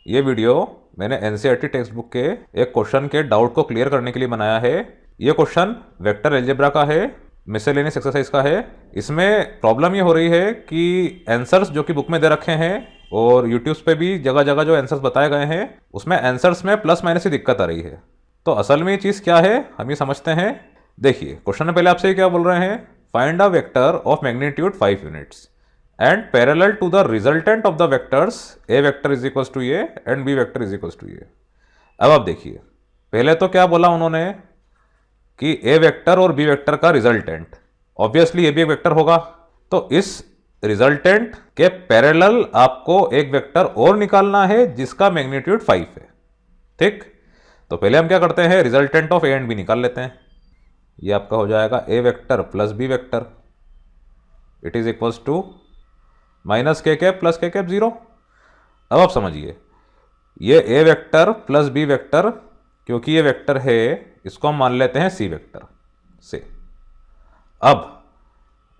ये वीडियो मैंने NCERT text book के एक क्वेश्चन के डाउट को क्लियर करने के लिए बनाया है। ये क्वेश्चन वेक्टर अलजेब्रा का है, मिसलेनियस एक्सरसाइज का है। इसमें प्रॉब्लम ये हो रही है कि आंसर्स जो कि बुक में दे रखे हैं और यूट्यूब पे भी जगह जगह जो आंसर्स बताए गए हैं उसमें आंसर्स में प्लस माइनस की दिक्कत आ रही है। तो असल में ये चीज़ क्या है हम ये समझते हैं। देखिए क्वेश्चन में पहले आपसे क्या बोल रहे हैं, find a vector of magnitude 5 units and parallel to the resultant of the vectors a vector is equals to a and b vector is equals to a। अब आप देखिए पहले तो क्या बोला उन्होंने कि a वेक्टर और b वेक्टर का रिजल्टेंट, ऑब्वियसली ये भी एक वेक्टर होगा, तो इस रिजल्टेंट के पैरेलल आपको एक वेक्टर और निकालना है जिसका मैग्नीट्यूड 5 है। ठीक, तो पहले हम क्या करते हैं, resultant of a and b निकाल लेते हैं। ये आपका हो जाएगा a vector plus b vector, it is equals to minus K cap plus K cap 0। अब आप समझिए ये A vector plus B vector, क्योंकि ये वेक्टर है इसको हम मान लेते हैं सी वेक्टर से। अब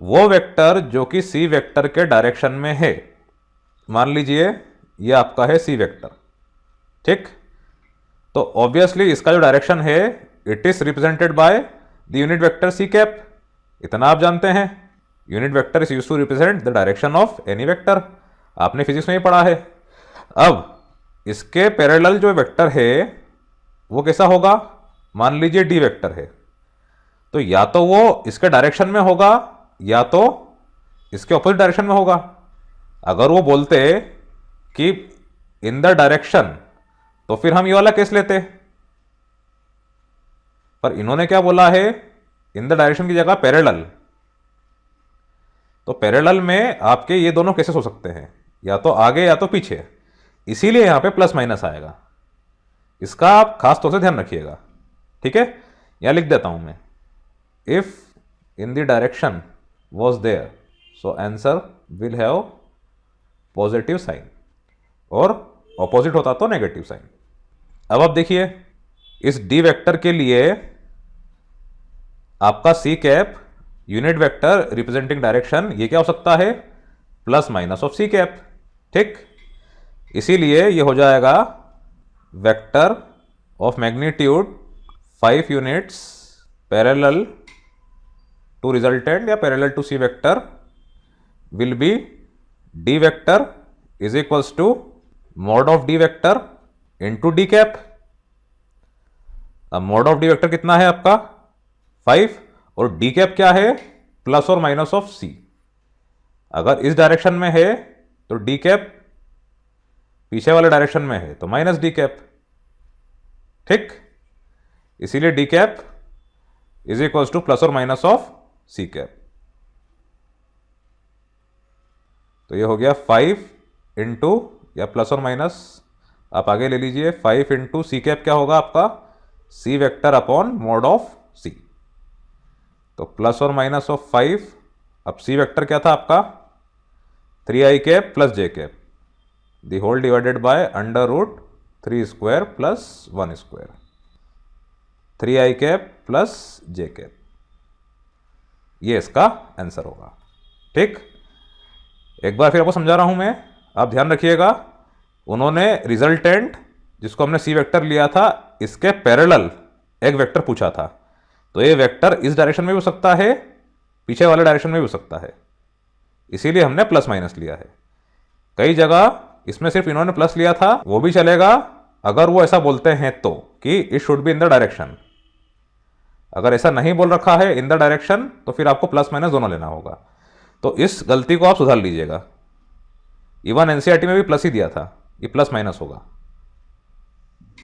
वो वेक्टर जो कि सी वेक्टर के डायरेक्शन में है, मान लीजिए ये आपका है सी वेक्टर। ठीक, तो ऑब्वियसली इसका जो डायरेक्शन है it is represented by the unit vector C cap. इतना आप जानते हैं, unit vector is used to represent the direction of any vector, आपने फिजिक्स में ही पढ़ा है। अब इसके पैरेलल जो वेक्टर है वो कैसा होगा, मान लीजिए डी वेक्टर है, तो या तो वो इसके डायरेक्शन में होगा या तो इसके ऑपोजिट डायरेक्शन में होगा। अगर वो बोलते कि इन द डायरेक्शन तो फिर हम ये वाला केस लेते, पर इन्होंने क्या बोला है, इन द डायरेक्शन की जगह पैरेलल। तो पैरेलल में आपके ये दोनों केसेस हो सकते हैं, या तो आगे या तो पीछे, इसीलिए यहां पे प्लस माइनस आएगा। इसका आप खास तौर से ध्यान रखिएगा। ठीक है, यहां लिख देता हूं मैं, if in the direction was there so answer will have positive sign, और ऑपोजिट होता तो नेगेटिव साइन। अब आप देखिए इस डी वेक्टर के लिए आपका C cap unit vector representing direction, ये क्या हो सकता है, plus minus of C cap. ठीक, इसीलिए ये हो जाएगा vector of magnitude 5 units parallel to resultant या parallel to C vector will be D vector is equals to mod of D vector into D cap. अब मॉड ऑफ डी वेक्टर कितना है आपका 5, और डी कैप क्या है, plus और minus of सी। अगर इस डायरेक्शन में है तो डी कैप पीछे वाले डायरेक्शन में है तो माइनस डी कैप। ठीक, इसीलिए D cap is equals two plus और माइनस ऑफ सी कैप। तो ये हो गया 5 इंटू, या प्लस और माइनस आप आगे ले लीजिए, 5 इंटू सी कैप क्या होगा आपका, C vector upon mod of सी। तो प्लस और माइनस ऑफ 5, अब सी वेक्टर क्या था आपका 3i cap plus J cap, the whole divided by under root 3 square plus 1 square, 3i cap plus J cap, ये इसका आंसर होगा। ठीक, एक बार फिर आपको समझा रहा हूं मैं, आप ध्यान रखिएगा। उन्होंने रिजल्टेंट जिसको हमने सी वेक्टर लिया था इसके पैरेलल एक वेक्टर पूछा था, तो ये वेक्टर इस डायरेक्शन में भी हो सकता है, पीछे वाले डायरेक्शन में भी हो सकता है, इसीलिए हमने प्लस माइनस लिया है। कई जगह इसमें सिर्फ इन्होंने प्लस लिया था, वो भी चलेगा अगर वो ऐसा बोलते हैं तो, कि it should be in the direction. अगर ऐसा नहीं बोल रखा है इन द डायरेक्शन तो फिर आपको प्लस माइनस दोनों लेना होगा। तो इस गलती को आप सुधार लीजिएगा। इवन एनसीईआरटी में भी प्लस ही दिया था, ये प्लस माइनस होगा।